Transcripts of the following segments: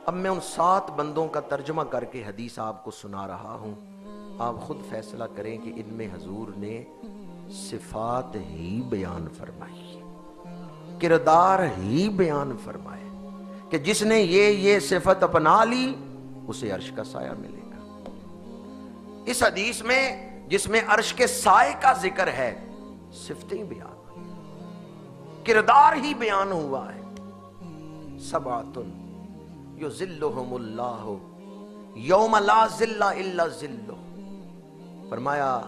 اب میں ان 7 بندوں کا ترجمہ کر کے حدیث آپ کو سنا رہا ہوں، آپ خود فیصلہ کریں کہ ان میں حضور نے صفات ہی بیان فرمائی، کردار ہی بیان فرمائے کہ جس نے یہ صفت اپنا لی اسے عرش کا سایہ ملے گا۔ اس حدیث میں جس میں عرش کے سائے کا ذکر ہے، صفتیں بیان ہوئی، کردار ہی بیان ہوا ہے۔ سبعۃ یظلھم اللہ یوم لا ظل الا ظلہ، فرمایا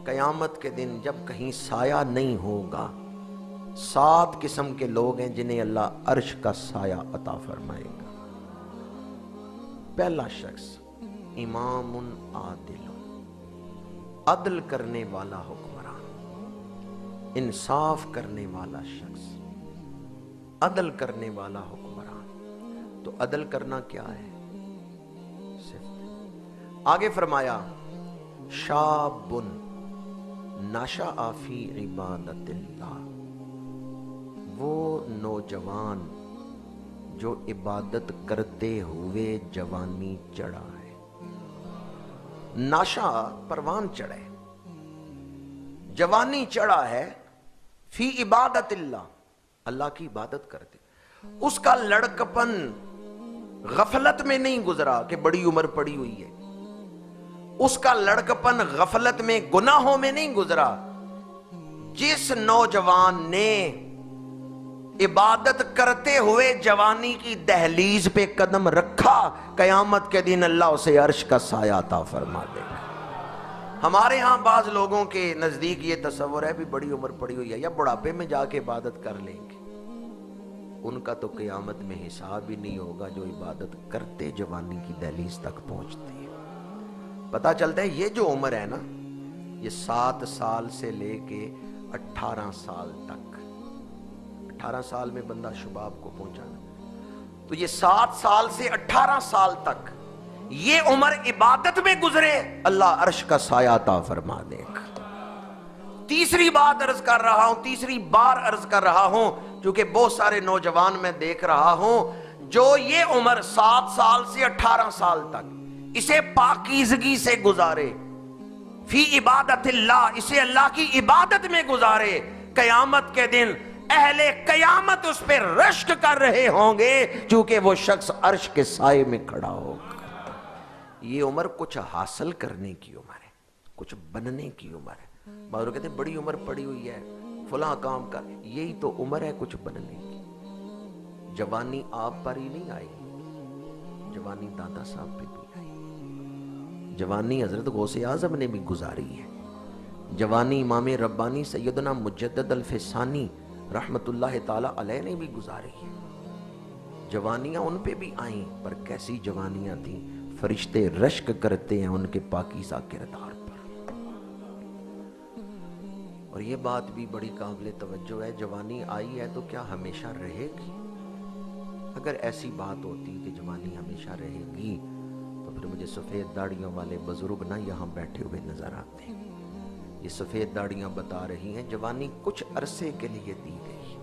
قیامت کے دن جب کہیں سایہ نہیں ہوگا، 7 قسم کے لوگ ہیں جنہیں اللہ عرش کا سایہ عطا فرمائے گا۔ پہلا شخص امام عادل، عدل کرنے والا حکمران، انصاف کرنے والا شخص، عدل کرنے والا حکمران۔ تو عدل کرنا کیا ہے؟ صفت۔ آگے فرمایا شاب نشأ فی عبادت اللہ، وہ نوجوان جو عبادت کرتے ہوئے جوانی چڑھا ہے۔ نشا پروان چڑھے، جوانی چڑھا ہے، فی عبادت اللہ، اللہ کی عبادت کرتے، اس کا لڑکپن غفلت میں نہیں گزرا کہ بڑی عمر پڑی ہوئی ہے، اس کا لڑکپن غفلت میں گناہوں میں نہیں گزرا۔ جس نوجوان نے عبادت کرتے ہوئے جوانی کی دہلیز پہ قدم رکھا، قیامت کے دن اللہ اسے عرش کا سایہ عطا فرما دے گا۔ ہمارے ہاں بعض لوگوں کے نزدیک یہ تصور ہے بھی بڑی عمر پڑی ہوئی ہے یا بڑھاپے میں جا کے عبادت کر لیں گے، ان کا تو قیامت میں حساب ہی نہیں ہوگا جو عبادت کرتے جوانی کی دہلیز تک پہنچتے ہیں۔ پتا چلتا ہے یہ جو عمر ہے نا، یہ 7 سال سے لے کے 18 سال تک، 18 سال میں بندہ شباب کو پہنچانا، تو یہ 7 سال سے 18 سال تک یہ عمر عبادت میں گزرے، اللہ عرش کا سایہ عطا فرما دے گا۔ تیسری بات عرض کر رہا ہوں، تیسری بار عرض کر رہا ہوں، کیونکہ بہت سارے نوجوان میں دیکھ رہا ہوں جو یہ عمر 7 سال سے 18 سال تک اسے پاکیزگی سے گزارے، فی عبادت اللہ، اسے اللہ کی عبادت میں گزارے، قیامت کے دن اہل قیامت اس پہ رشک کر رہے ہوں گے چونکہ وہ شخص عرش کے سائے میں کھڑا ہوگا۔ یہ عمر کچھ حاصل کرنے کی عمر ہے، کچھ بننے کی عمر ہے۔ بعض لوگ کہتے ہیں بڑی عمر پڑی ہوئی ہے، فلاں کام کر، یہی تو عمر ہے کچھ بننے کی۔ جوانی آپ پر ہی نہیں آئی، جوانی دادا صاحب پہ بھی آئی، جوانی حضرت غوث اعظم نے بھی گزاری ہے، جوانی امام ربانی سیدنا مجدد الفسانی رحمت اللہ تعالی علیہ نے بھی گزاری ہے۔ جوانیاں ان پہ بھی آئیں، پر کیسی جوانیاں تھیں، فرشتے رشک کرتے ہیں ان کے پاکیزہ کردار پر۔ اور یہ بات بھی بڑی قابل توجہ ہے، جوانی آئی ہے تو کیا ہمیشہ رہے گی؟ اگر ایسی بات ہوتی کہ جوانی ہمیشہ رہے گی تو پھر مجھے سفید داڑیوں والے بزرگ نہ یہاں بیٹھے ہوئے نظر آتے ہیں۔ یہ سفید داڑیاں بتا رہی ہیں جوانی کچھ عرصے کے لیے دی گئی،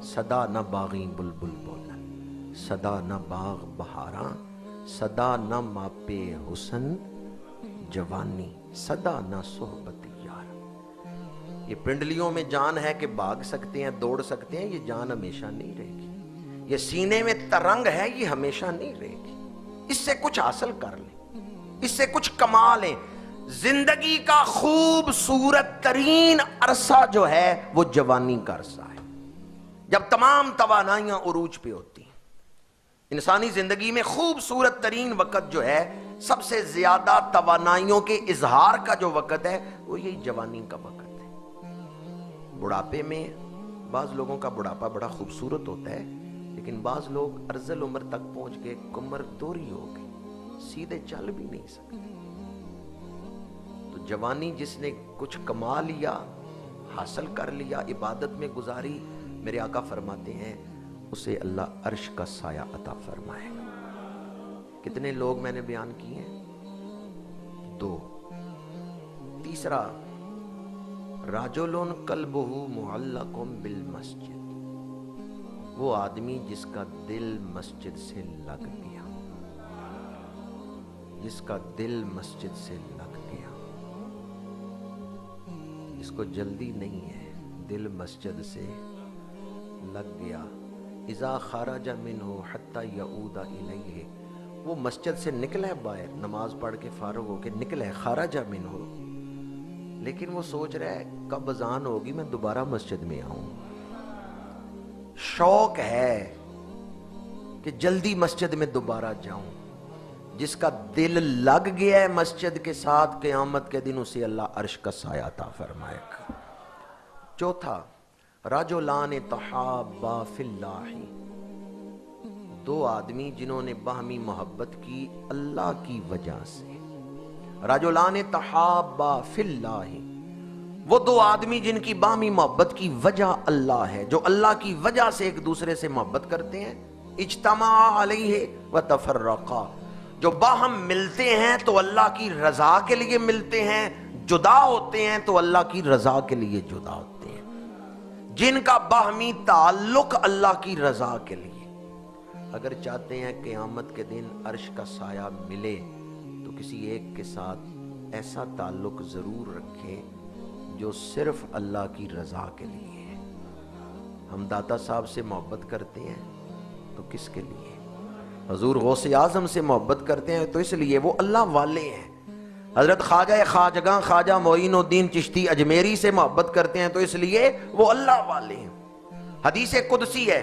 صدا نہ باغی بلبل بولن، صدا نہ باغ بہاراں، صدا نہ ماپے حسن جوانی، صدا نہ صحبت یار۔ یہ پنڈلیوں میں جان ہے کہ بھاگ سکتے ہیں، دوڑ سکتے ہیں، یہ جان ہمیشہ نہیں رہے گی۔ یہ سینے میں ترنگ ہے، یہ ہمیشہ نہیں رہے گی۔ اس سے کچھ حاصل کر لیں، اس سے کچھ کما لیں۔ زندگی کا خوبصورت ترین عرصہ جو ہے وہ جوانی کا عرصہ ہے، جب تمام توانائیاں عروج پہ ہوتی ہیں۔ انسانی زندگی میں خوبصورت ترین وقت جو ہے، سب سے زیادہ توانائیوں کے اظہار کا جو وقت ہے وہ یہی جوانی کا وقت ہے۔ بڑھاپے میں بعض لوگوں کا بڑھاپا بڑا خوبصورت ہوتا ہے، لیکن بعض لوگ ارذل عمر تک پہنچ کے کمر دوری ہو گئی، سیدھے چل بھی نہیں سکتے۔ تو جوانی جس نے کچھ کما لیا، حاصل کر لیا، عبادت میں گزاری، میرے آقا فرماتے ہیں اسے اللہ عرش کا سایہ عطا فرمائے۔ کتنے لوگ میں نے بیان کیے ہیں؟ 2۔ تیسرا رجل قلبہ معلق بالمسجد، وہ آدمی جس کا دل مسجد سے لگ گیا، جس کا دل مسجد سے لگ گیا، جس کو جلدی نہیں ہے، دل مسجد سے لگ گیا، اذا خرج منہ حتی یعود الیہ، وہ مسجد سے نکلا ہے باہر، نماز پڑھ کے فارغ ہو کے نکلا ہے، خرج منہ، لیکن وہ سوچ رہا ہے کب اذان ہوگی میں دوبارہ مسجد میں آؤں، شوق ہے کہ جلدی مسجد میں دوبارہ جاؤں۔ جس کا دل لگ گیا ہے مسجد کے ساتھ، قیامت کے دن اسے اللہ عرش کا سایہ عطا فرمائے گا۔ چوتھا، رجلان تحابا فی اللہ، دو آدمی جنہوں نے باہمی محبت کی اللہ کی وجہ سے، رجلان تحابا فی اللہ، وہ دو آدمی جن کی باہمی محبت کی وجہ اللہ ہے، جو اللہ کی وجہ سے ایک دوسرے سے محبت کرتے ہیں، اجتماع علیہ وتفرقا، جو باہم ملتے ہیں تو اللہ کی رضا کے لیے ملتے ہیں، جدا ہوتے ہیں تو اللہ کی رضا کے لیے جدا ہوتے ہیں، جن کا باہمی تعلق اللہ کی رضا کے لیے۔ اگر چاہتے ہیں قیامت کے دن عرش کا سایہ ملے تو کسی ایک کے ساتھ ایسا تعلق ضرور رکھیں جو صرف اللہ کی رضا کے لیے ہے۔ ہم داتا صاحب سے محبت کرتے ہیں تو کس کے لیے؟ حضور غوث اعظم سے محبت کرتے ہیں تو اس لیے وہ اللہ والے ہیں۔ حضرت خواجہ خواجگاں خواجہ معین الدین چشتی اجمیری سے محبت کرتے ہیں تو اس لیے وہ اللہ والے ہیں۔ حدیث قدسی ہے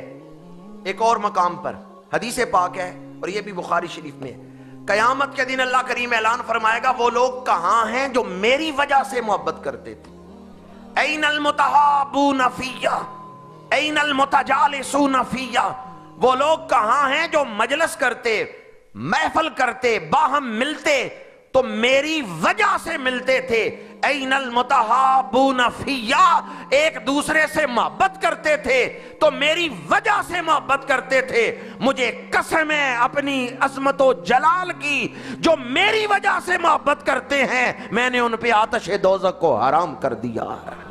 ایک اور مقام پر، حدیث پاک ہے اور یہ بھی بخاری شریف میں ہے، قیامت کے دن اللہ کریم اعلان فرمائے گا وہ لوگ کہاں ہیں جو میری وجہ سے محبت کرتے تھے؟ این المتحابون فیہ، این المتجالسون فیہ، وہ لوگ کہاں ہیں جو مجلس کرتے، محفل کرتے، باہم ملتے تو میری وجہ سے ملتے تھے۔ این المتحابون فیہ، ایک دوسرے سے محبت کرتے تھے تو میری وجہ سے محبت کرتے تھے۔ مجھے قسم ہے اپنی عظمت و جلال کی، جو میری وجہ سے محبت کرتے ہیں میں نے ان پہ آتش دوزخ کو حرام کر دیا ہے۔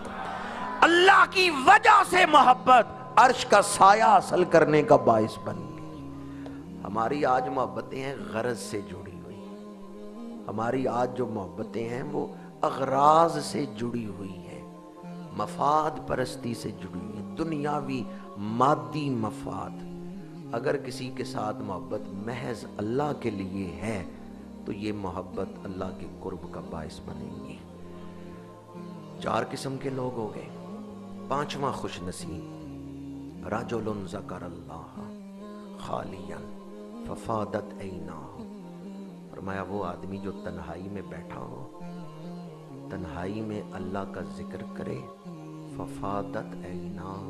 اللہ کی وجہ سے محبت عرش کا سایہ حاصل کرنے کا باعث بن گئی۔ ہماری آج محبتیں ہیں غرض سے جڑی ہوئی، ہماری آج جو محبتیں ہیں وہ اغراض سے جڑی ہوئی ہیں، مفاد پرستی سے جڑی ہوئی ہیں، دنیاوی مادی مفاد۔ اگر کسی کے ساتھ محبت محض اللہ کے لیے ہے تو یہ محبت اللہ کے قرب کا باعث بنے گی۔ 4 قسم کے لوگ ہو گئے۔ 5واں خوش نصیب، رجل ذکر اللہ خالیا ففادت عیناہ، فرمایا وہ آدمی جو تنہائی میں بیٹھا ہو، تنہائی میں اللہ کا ذکر کرے، ففادت عیناہ،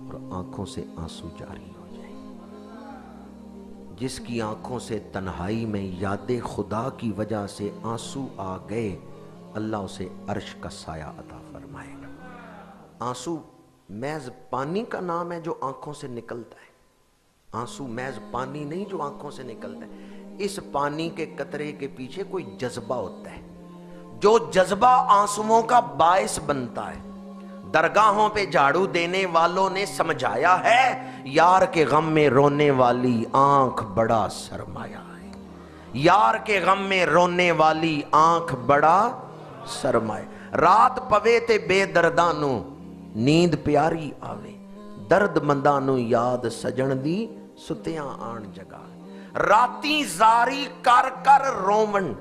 اور آنکھوں سے آنسو جاری ہو جائے۔ جس کی آنکھوں سے تنہائی میں یاد خدا کی وجہ سے آنسو آ گئے، اللہ اسے عرش کا سایہ عطا فرمائے گا۔ آنسو محض پانی کا نام ہے جو آنکھوں سے نکلتا ہے، آنسو محض پانی نہیں جو آنکھوں سے نکلتا ہے، اس پانی کے قطرے کے پیچھے کوئی جذبہ ہوتا ہے، جو جذبہ آنسوؤں کا باعث بنتا ہے۔ درگاہوں پہ جھاڑو دینے والوں نے سمجھایا ہے یار کے غم میں رونے والی آنکھ بڑا سرمایہ ہے، یار کے غم میں رونے والی آنکھ بڑا سرمایہ۔ رات پوے تے بے دردانو نیند پیاری آوے، درد مندانو یاد سجن دی ستیاں آن جگا۔ راتی زاری کر کر رومن،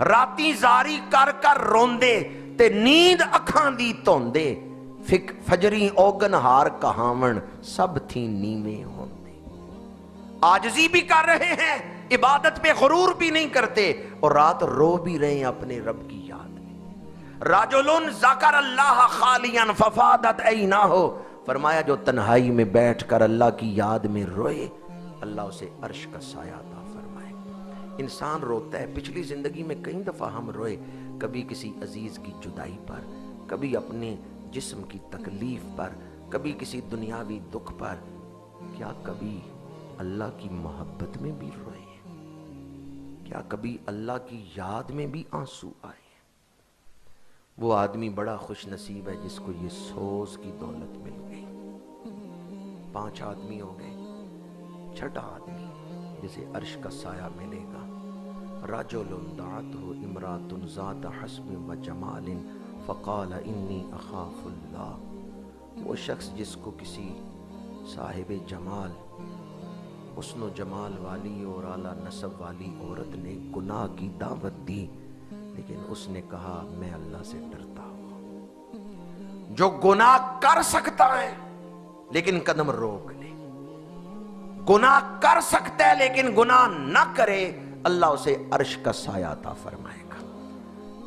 راتی زاری کر کر روندے تے نیند اکھاں دی توندے، فجری اوگن ہار کہاون سب تھی نیویں ہوندے۔ عاجزی بھی کر رہے ہیں، عبادت پہ غرور بھی نہیں کرتے، اور رات رو بھی رہے ہیں اپنے رب کی یاد میں۔ رجل ذکر اللہ خالیا ففادت عیناہ، فرمایا جو تنہائی میں بیٹھ کر اللہ کی یاد میں روئے، اللہ اسے عرش کا سایہ عطا فرمائے۔ انسان روتا ہے، پچھلی زندگی میں کئی دفعہ ہم روئے، کبھی کسی عزیز کی جدائی پر، کبھی اپنے جسم کی تکلیف پر، کبھی کسی دنیاوی دکھ پر۔ کیا کبھی اللہ کی محبت میں بھی روئے؟ کیا کبھی اللہ کی یاد میں بھی آنسو آئے؟ وہ آدمی بڑا خوش نصیب ہے جس کو یہ سوز کی دولت مل گئی۔ 5 آدمی ہو گئے، چھٹا آدمی جسے عرش کا سایہ ملے گا، رجل دعته امرأة ذات حسب و جمال فقال انی اخاف اللہ، وہ شخص جس کو کسی صاحب جمال، حسن و جمال والی اور اعلیٰ نسب والی عورت نے گناہ کی دعوت دی، لیکن اس نے کہا میں اللہ سے ڈرتا ہوں۔ جو گناہ کر سکتا ہے لیکن قدم روک لے، گناہ کر سکتا ہے لیکن گناہ نہ کرے، اللہ اسے عرش کا سایہ عطا فرمائے گا۔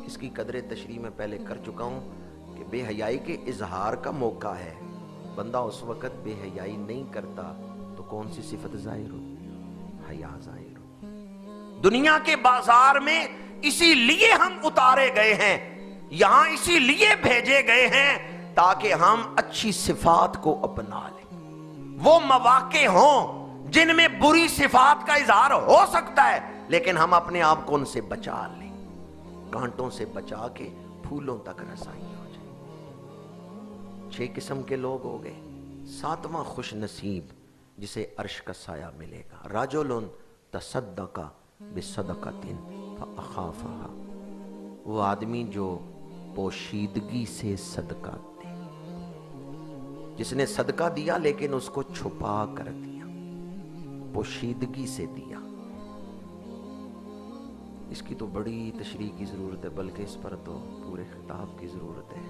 اس کی قدر تشریح میں پہلے کر چکا ہوں کہ بے حیائی کے اظہار کا موقع ہے، بندہ اس وقت بے حیائی نہیں کرتا تو کون سی صفت ظاہر ہو؟ حیا ظاہر ہو۔ دنیا کے بازار میں اسی لیے ہم اتارے گئے ہیں، یہاں اسی لیے بھیجے گئے ہیں تاکہ ہم اچھی صفات کو اپنا لیں۔ وہ مواقع ہوں جن میں بری صفات کا اظہار ہو سکتا ہے، لیکن ہم اپنے آپ کو ان سے بچا لیں، کانٹوں سے بچا کے پھولوں تک رسائی ہو جائے۔ 6 قسم کے لوگ ہو گئے۔ 7واں خوش نصیب جسے عرش کا سایہ ملے گا، رجل تصدق بصدقۃ فاخافها، وہ آدمی جو پوشیدگی سے صدقہ دے، جس نے صدقہ دیا لیکن اس کو چھپا کر دیا، پوشیدگی سے دیا۔ اس کی تو بڑی تشریح کی ضرورت ہے، بلکہ اس پر تو پورے خطاب کی ضرورت ہے۔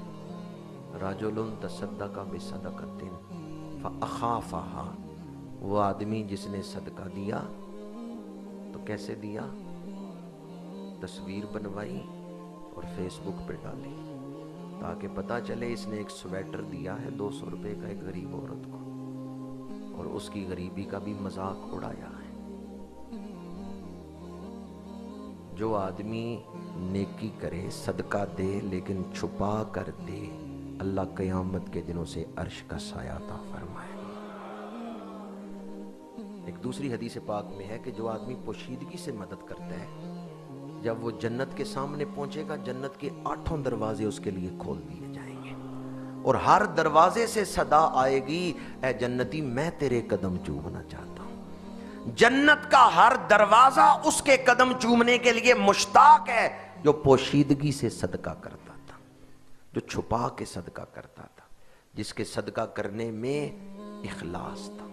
رجل تصدق بصدقۃ فاخافها، وہ آدمی جس نے صدقہ دیا تو کیسے دیا؟ تصویر بنوائی اور فیس بک پہ ڈالی تاکہ پتہ چلے اس نے ایک سویٹر دیا ہے 200 روپے کا ایک غریب عورت کو، اور اس کی غریبی کا بھی مذاق اڑایا ہے۔ جو آدمی نیکی کرے، صدقہ دے لیکن چھپا کر دے، اللہ قیامت کے دنوں سے عرش کا سایہ عطا فرمائے۔ ایک دوسری حدیث پاک میں ہے کہ جو آدمی پوشیدگی سے مدد کرتا ہے، جب وہ جنت کے سامنے پہنچے گا، جنت کے 8 دروازے اس کے لیے کھول دیے جائیں گے، اور ہر دروازے سے صدا آئے گی، اے جنتی میں تیرے قدم چومنا چاہتا ہوں۔ جنت کا ہر دروازہ اس کے قدم چومنے کے لیے مشتاق ہے، جو پوشیدگی سے صدقہ کرتا تھا، جو چھپا کے صدقہ کرتا تھا، جس کے صدقہ کرنے میں اخلاص تھا۔